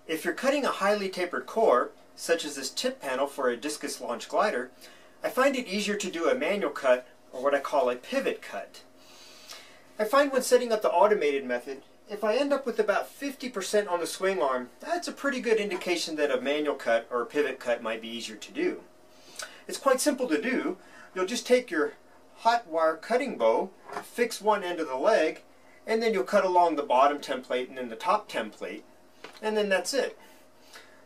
If you're cutting a highly tapered core, such as this tip panel for a discus launch glider, I find it easier to do a manual cut, or what I call a pivot cut. I find when setting up the automated method, if I end up with about 50% on the swing arm, that's a pretty good indication that a manual cut or a pivot cut might be easier to do. It's quite simple to do. You'll just take your hot wire cutting bow, fix one end of the leg, and then you'll cut along the bottom template and then the top template, and then that's it.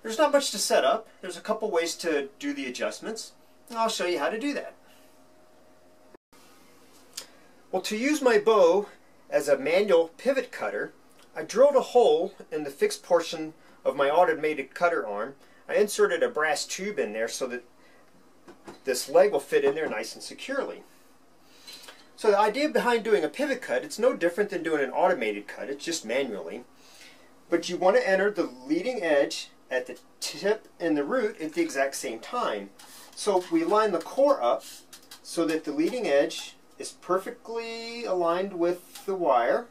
There's not much to set up. There's a couple ways to do the adjustments, and I'll show you how to do that. Well, to use my bow as a manual pivot cutter, I drilled a hole in the fixed portion of my automated cutter arm. I inserted a brass tube in there so that this leg will fit in there nice and securely. So the idea behind doing a pivot cut, it's no different than doing an automated cut, it's just manually. But you want to enter the leading edge at the tip and the root at the exact same time. So we line the core up so that the leading edge is perfectly aligned with the wire.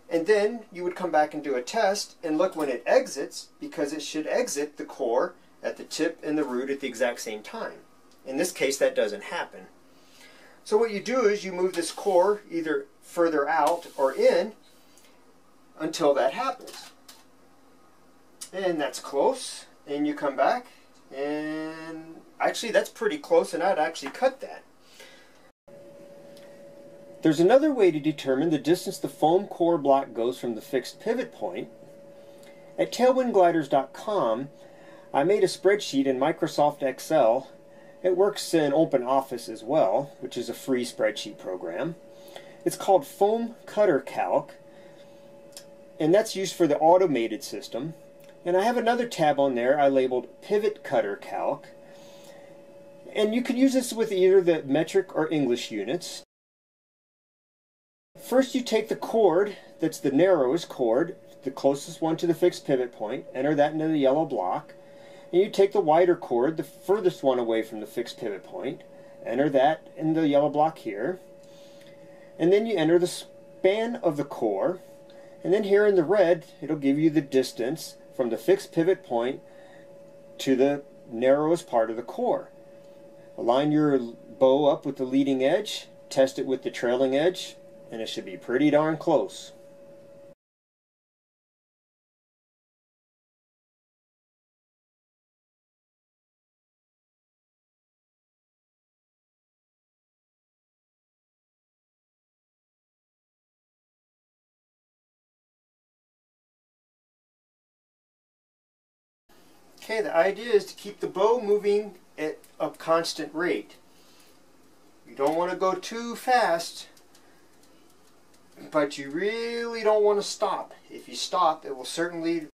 And then you would come back and do a test and look when it exits, because it should exit the core at the tip and the root at the exact same time. In this case, that doesn't happen. So what you do is you move this core either further out or in until that happens. And that's close, and you come back, and actually that's pretty close, and I'd actually cut that. There's another way to determine the distance the foam core block goes from the fixed pivot point. At tailwindgliders.com, I made a spreadsheet in Microsoft Excel. It works in OpenOffice as well, which is a free spreadsheet program. It's called Foam Cutter Calc, and that's used for the automated system. And I have another tab on there I labeled Pivot Cutter Calc. And you can use this with either the metric or English units. First you take the chord that's the narrowest chord, the closest one to the fixed pivot point, enter that into the yellow block, and you take the wider chord, the furthest one away from the fixed pivot point, enter that in the yellow block here, and then you enter the span of the core, and then here in the red it'll give you the distance from the fixed pivot point to the narrowest part of the core. Align your bow up with the leading edge, test it with the trailing edge, and it should be pretty darn close. Okay, the idea is to keep the bow moving at a constant rate. You don't want to go too fast, but you really don't want to stop. If you stop, it will certainly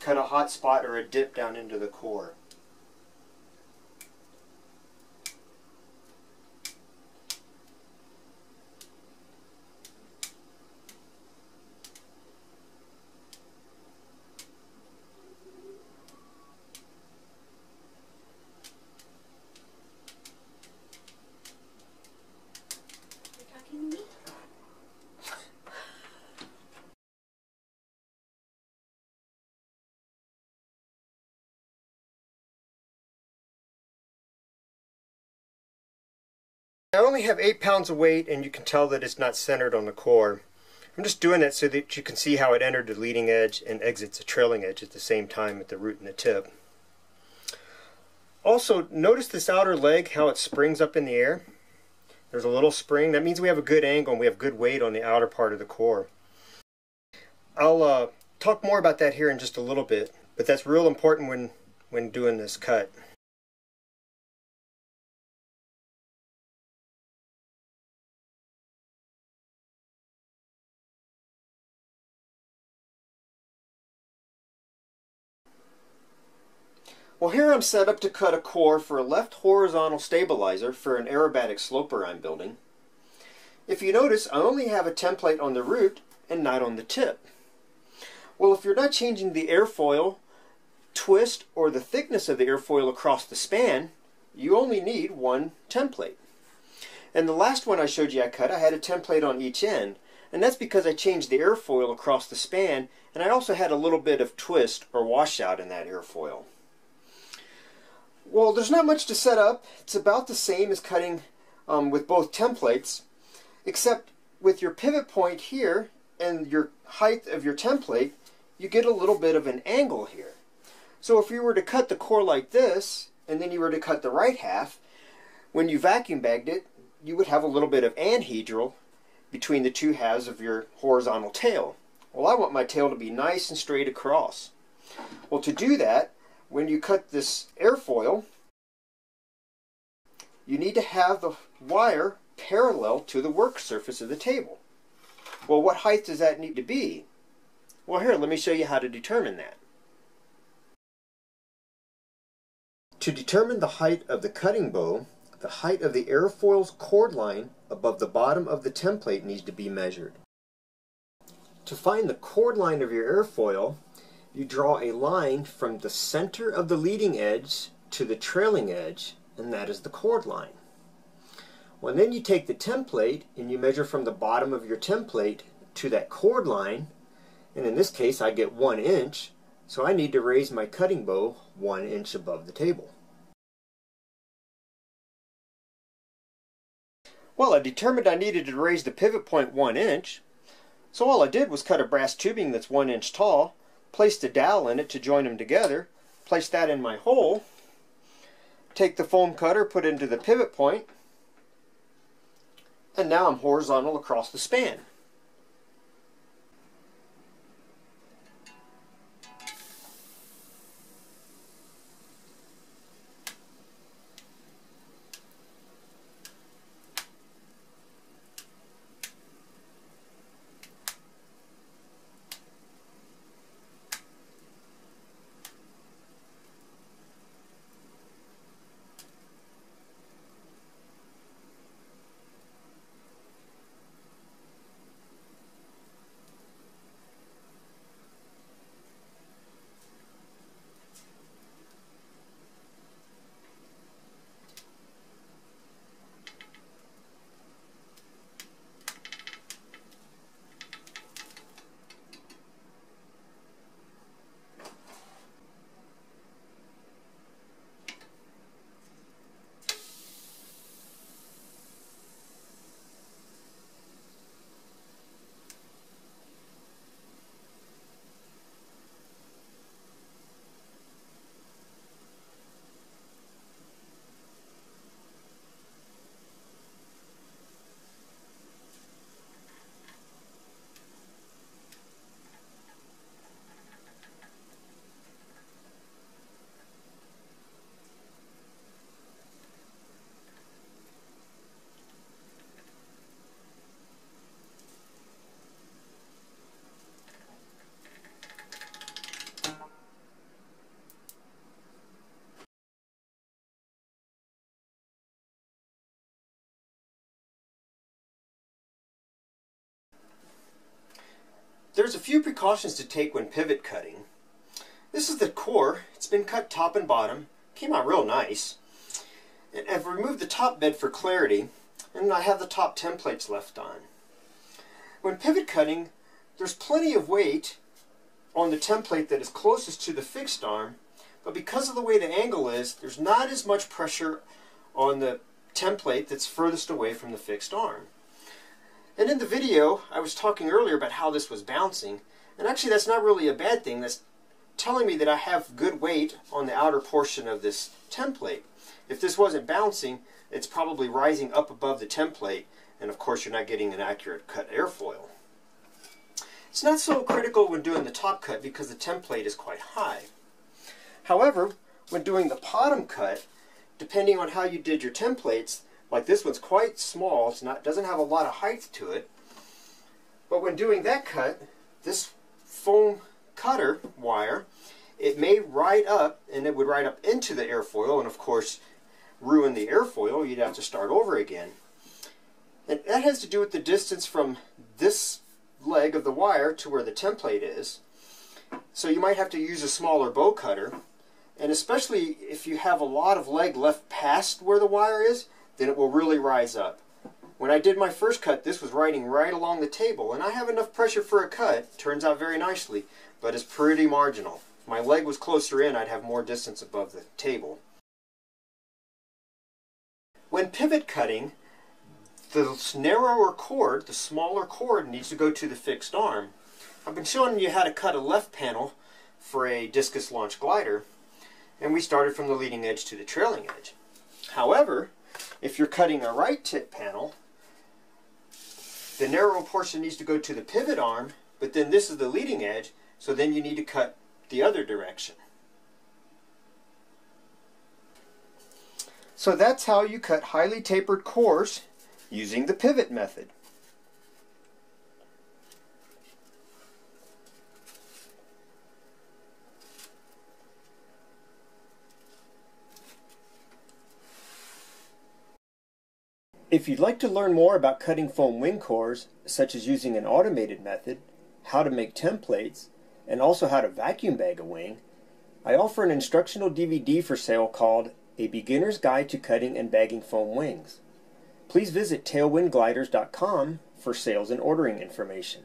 cut a hot spot or a dip down into the core. I only have 8 pounds of weight, and you can tell that it's not centered on the core. I'm just doing that so that you can see how it entered the leading edge and exits the trailing edge at the same time at the root and the tip. Also, notice this outer leg, how it springs up in the air. There's a little spring. That means we have a good angle and we have good weight on the outer part of the core. I'll talk more about that here in just a little bit, but that's real important when doing this cut. Well, here I'm set up to cut a core for a left horizontal stabilizer for an aerobatic sloper I'm building. If you notice, I only have a template on the root and not on the tip. Well, if you're not changing the airfoil twist or the thickness of the airfoil across the span, you only need one template. And the last one I showed you I cut, I had a template on each end. And that's because I changed the airfoil across the span, and I also had a little bit of twist or washout in that airfoil. Well, there's not much to set up. It's about the same as cutting with both templates, except with your pivot point here and your height of your template, you get a little bit of an angle here. So if you were to cut the core like this, and then you were to cut the right half, when you vacuum bagged it, you would have a little bit of anhedral between the two halves of your horizontal tail. Well, I want my tail to be nice and straight across. Well, to do that, when you cut this airfoil, you need to have the wire parallel to the work surface of the table. Well, what height does that need to be? Well, here, let me show you how to determine that. To determine the height of the cutting bow, the height of the airfoil's cord line above the bottom of the template needs to be measured. To find the cord line of your airfoil, you draw a line from the center of the leading edge to the trailing edge, and that is the cord line. Well, then you take the template and you measure from the bottom of your template to that cord line, and in this case I get 1 inch, so I need to raise my cutting bow 1 inch above the table. Well, I determined I needed to raise the pivot point 1 inch, so all I did was cut a brass tubing that's 1 inch tall, placed a dowel in it to join them together, placed that in my hole, take the foam cutter, put it into the pivot point, and now I'm horizontal across the span. There's a few precautions to take when pivot cutting. This is the core. It's been cut top and bottom. Came out real nice. And I've removed the top bed for clarity, and I have the top templates left on. When pivot cutting, there's plenty of weight on the template that is closest to the fixed arm, but because of the way the angle is, there's not as much pressure on the template that's furthest away from the fixed arm. And in the video, I was talking earlier about how this was bouncing, and actually that's not really a bad thing. That's telling me that I have good weight on the outer portion of this template. If this wasn't bouncing, it's probably rising up above the template, and of course you're not getting an accurate cut airfoil. It's not so critical when doing the top cut because the template is quite high. However, when doing the bottom cut, depending on how you did your templates, like this one's quite small, doesn't have a lot of height to it, but when doing that cut, this foam cutter wire, it may ride up, and it would ride up into the airfoil, and of course ruin the airfoil. You'd have to start over again. And that has to do with the distance from this leg of the wire to where the template is. So you might have to use a smaller bow cutter, and especially if you have a lot of leg left past where the wire is, then it will really rise up. When I did my first cut, this was riding right along the table, and I have enough pressure for a cut. Turns out very nicely, but it's pretty marginal. If my leg was closer in, I'd have more distance above the table. When pivot cutting, the narrower cord, the smaller cord, needs to go to the fixed arm. I've been showing you how to cut a left panel for a discus launch glider, and we started from the leading edge to the trailing edge. However, if you're cutting a right tip panel, the narrow portion needs to go to the pivot arm, but then this is the leading edge, so then you need to cut the other direction. So that's how you cut highly tapered cores using the pivot method. If you'd like to learn more about cutting foam wing cores, such as using an automated method, how to make templates, and also how to vacuum bag a wing, I offer an instructional DVD for sale called A Beginner's Guide to Cutting and Bagging Foam Wings. Please visit tailwindgliders.com for sales and ordering information.